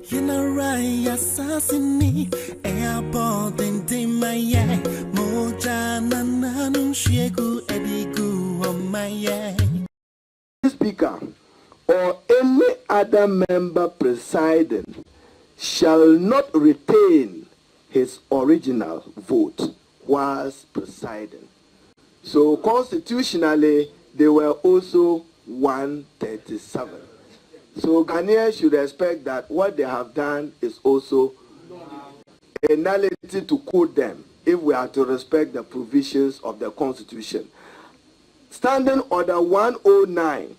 Yinarai assassini airport in Timaya Mojana Nanum Shegu Edigu on my Speaker or any other member presiding shall not retain his original vote whilst presiding. So constitutionally, they were also 137. So Ghanaians should expect that what they have done is also a nullity to quote them if we are to respect the provisions of the Constitution. Standing Order 109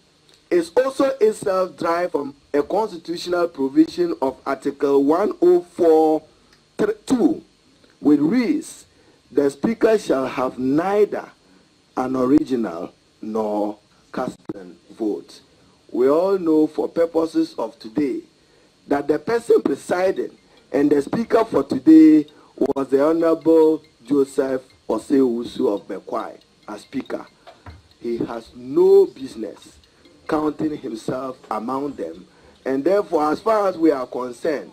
is also itself derived from a constitutional provision of Article 104(2), which reads, "The Speaker shall have neither an original nor casting vote." We all know for purposes of today that the person presiding and the Speaker for today was the Honorable Joseph Osei-Owusu of Bekwai as Speaker. He has no business counting himself among them, and therefore, as far as we are concerned,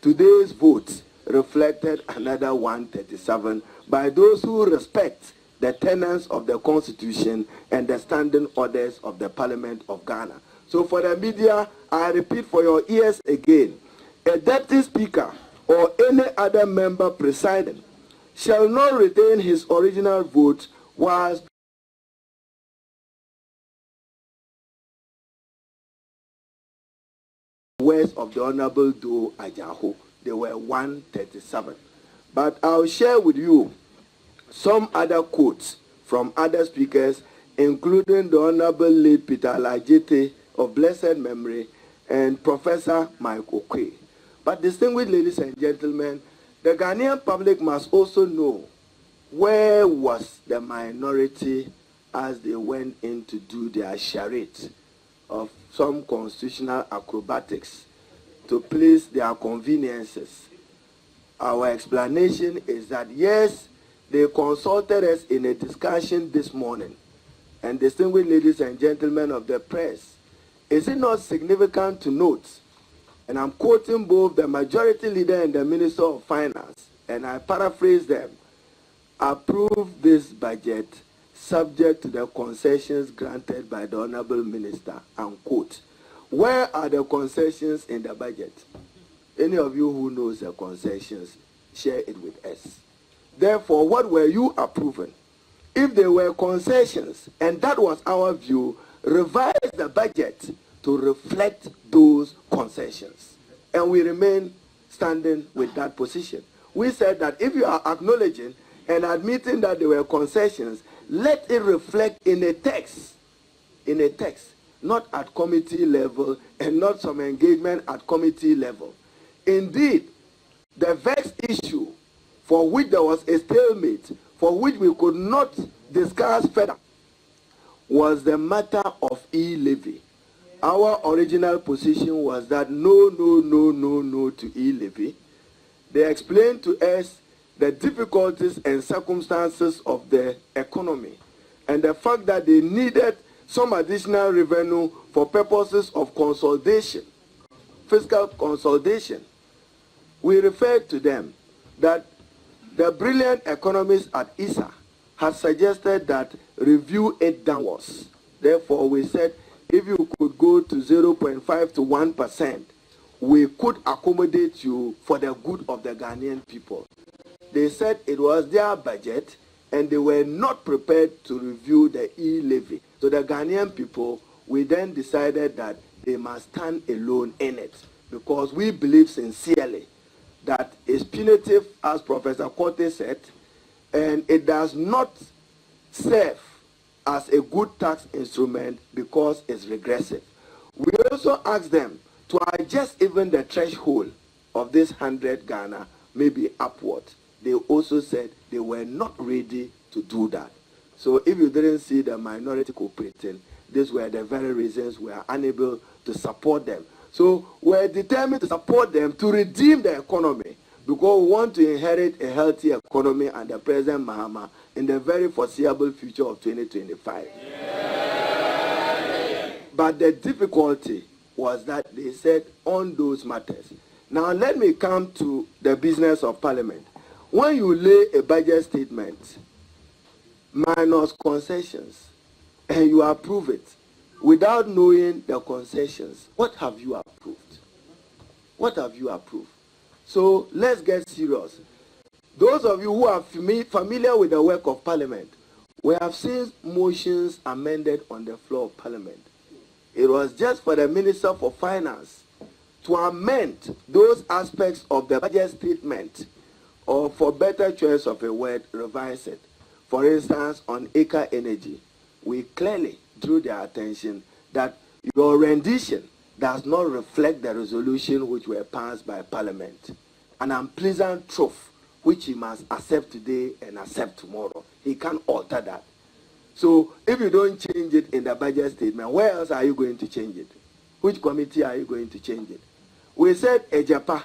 today's vote reflected another 137 by those who respect the tenets of the Constitution and the standing orders of the Parliament of Ghana. So for the media, I repeat for your ears again, a deputy speaker or any other member presiding shall not retain his original vote whilst words of the Honorable Do Ajaho. They were 137. But I'll share with you some other quotes from other speakers, including the Honorable late Peter Alajete of blessed memory and Professor Mike Okwe. But distinguished ladies and gentlemen, the Ghanaian public must also know where was the minority as they went in to do their charade of some constitutional acrobatics to please their conveniences. Our explanation is that yes, they consulted us in a discussion this morning. And distinguished ladies and gentlemen of the press, is it not significant to note, and I'm quoting both the majority leader and the Minister of Finance, and I paraphrase them, approve this budget subject to the concessions granted by the Honorable Minister, unquote. Where are the concessions in the budget? Any of you who knows the concessions, share it with us. Therefore, what were you approving? If there were concessions, and that was our view, revise the budget to reflect those concessions. And we remain standing with that position. We said that if you are acknowledging and admitting that there were concessions, let it reflect in a text, not at committee level and not some engagement at committee level. Indeed, the vexed issue for which there was a stalemate, for which we could not discuss further, was the matter of e-levy. Our original position was that no to e-levy. They explained to us the difficulties and circumstances of the economy and the fact that they needed some additional revenue for purposes of consolidation, fiscal consolidation. We referred to them that the brilliant economists at ISA had suggested that review it downwards. Therefore, we said if you could go to 0.5 to 1%, we could accommodate you for the good of the Ghanaian people. They said it was their budget and they were not prepared to review the e-levy. So the Ghanaian people, we then decided that they must stand alone in it because we believe sincerely that it's punitive, as Professor Korte said, and it does not serve as a good tax instrument because it's regressive. We also asked them to adjust even the threshold of this 100 Ghana, maybe upward. They also said they were not ready to do that. So if you didn't see the minority cooperating, these were the very reasons we are unable to support them. So we're determined to support them to redeem the economy because we want to inherit a healthy economy under President Mahama in the very foreseeable future of 2025. Yeah. But the difficulty was that they said on those matters, Now let me come to the business of Parliament. When you lay a budget statement minus concessions and you approve it without knowing the concessions, what have you approved? What have you approved? So let's get serious. Those of you who are familiar with the work of Parliament, we have seen motions amended on the floor of Parliament. It was just for the Minister for Finance to amend those aspects of the budget statement, or for better choice of a word, revise it. For instance, on Acre Energy, we clearly drew their attention that your rendition does not reflect the resolution which were passed by Parliament. An unpleasant truth which he must accept today and accept tomorrow. He can't alter that. So if you don't change it in the budget statement, where else are you going to change it? Which committee are you going to change it? We said Ejapa.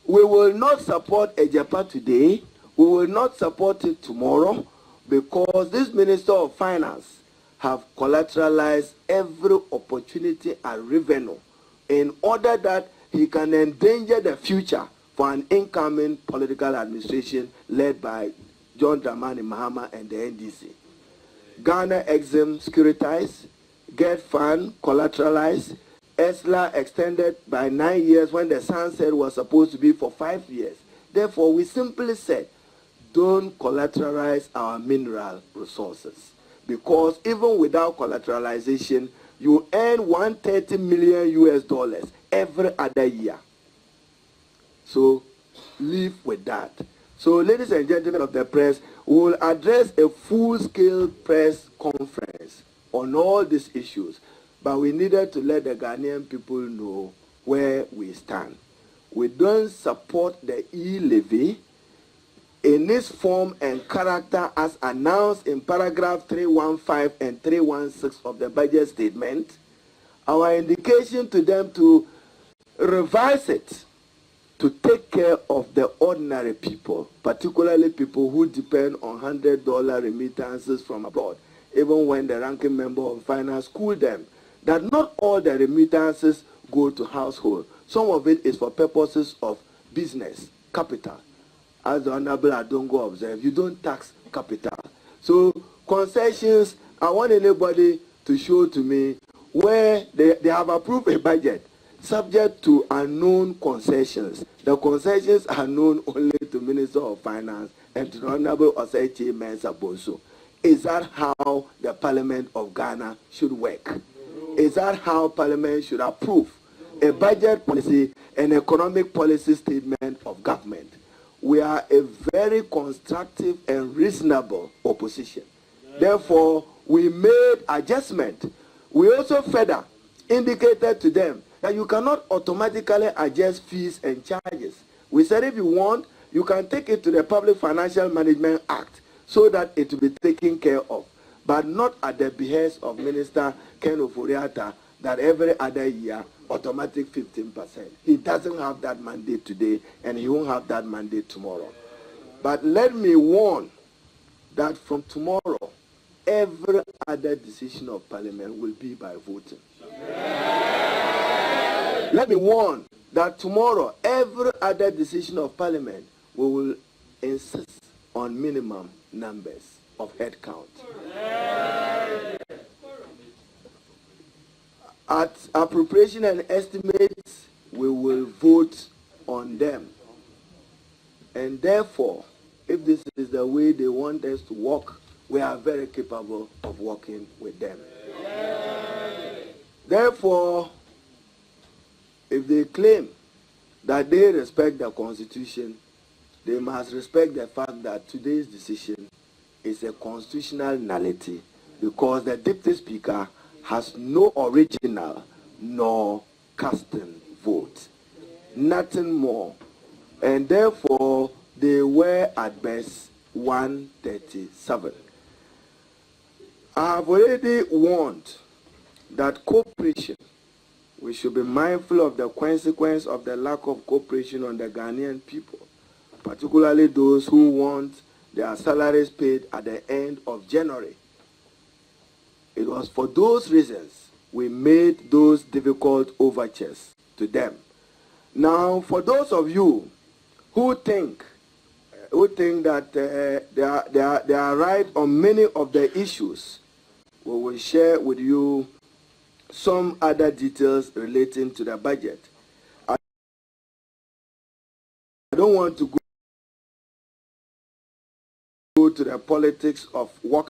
We will not support Ejapa today. We will not support it tomorrow, because this Minister of Finance have collateralized every opportunity and revenue in order that he can endanger the future for an incoming political administration led by John Dramani Mahama and the NDC. Ghana Exim securitized, Get Fund collateralized, ESLA extended by 9 years when the sunset was supposed to be for 5 years. Therefore, we simply said, don't collateralize our mineral resources. Because even without collateralization, you earn 130 million US dollars every other year. So live with that. So, ladies and gentlemen of the press, we will address a full-scale press conference on all these issues. But we needed to let the Ghanaian people know where we stand. We don't support the e-levy in its form and character as announced in paragraph 315 and 316 of the budget statement. Our indication to them to revise it to take care of the ordinary people, particularly people who depend on $100 remittances from abroad, even when the ranking member of finance schooled them that not all the remittances go to household. Some of it is for purposes of business, capital. As the Honorable Adongo observed, you don't tax capital. So concessions, I want anybody to show to me where they have approved a budget subject to unknown concessions. The concessions are known only to Minister of Finance and to the Honorable Osechi Mensah Bonsu. Is that how the Parliament of Ghana should work? Is that how Parliament should approve a budget policy and economic policy statement of government? We are a very constructive and reasonable opposition. Therefore, we made adjustment. We also further indicated to them that you cannot automatically adjust fees and charges. We said if you want, you can take it to the Public Financial Management Act so that it will be taken care of, but not at the behest of Minister Ken Oforiatta that every other year, automatic 15%. He doesn't have that mandate today, and he won't have that mandate tomorrow. But let me warn that from tomorrow, every other decision of Parliament will be by voting. Let me warn that tomorrow, every other decision of Parliament will insist on minimum numbers of head count. At appropriation and estimates, we will vote on them. And therefore, if this is the way they want us to work, we are very capable of working with them. Therefore, if they claim that they respect the Constitution, they must respect the fact that today's decision is a constitutional nullity, because the Deputy Speaker has no original nor casting vote. Nothing more. And therefore, they were at best 137. I have already warned that cooperation, we should be mindful of the consequence of the lack of cooperation on the Ghanaian people, particularly those who want their salaries paid at the end of January. It was for those reasons we made those difficult overtures to them. Now, for those of you who think that they are right on many of the issues, we will share with you some other details relating to the budget. I don't want to go to the politics of work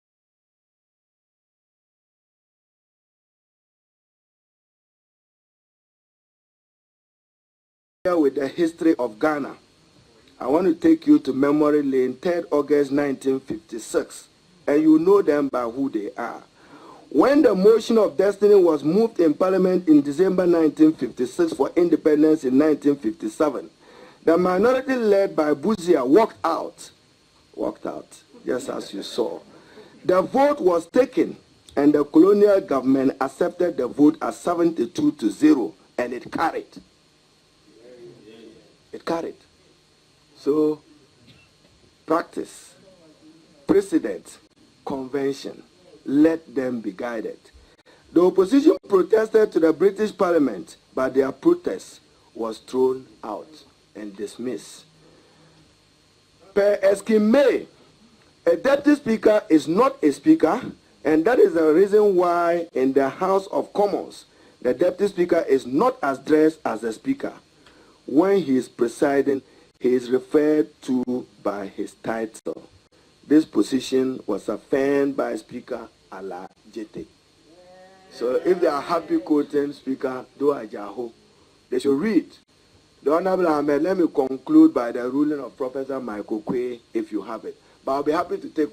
with the history of Ghana. I want to take you to Memory Lane, 3rd August 1956, and you know them by who they are. When the motion of destiny was moved in Parliament in December 1956 for independence in 1957, the minority led by Buzia walked out, just as you saw. The vote was taken, and the colonial government accepted the vote as 72-0, and it carried. It carried. So, practice, precedent, convention, let them be guided. The opposition protested to the British Parliament, but their protest was thrown out and dismissed. Per Eskime, a deputy speaker is not a speaker, and that is the reason why in the House of Commons, the deputy speaker is not addressed as a speaker. When he is presiding, he is referred to by his title. This position was affirmed by Speaker Ala Jete. So if they are happy quoting Speaker Do Ajaho, they should read. The Honorable Ahmed, let me conclude by the ruling of Professor Michael Quay, if you have it. But I'll be happy to take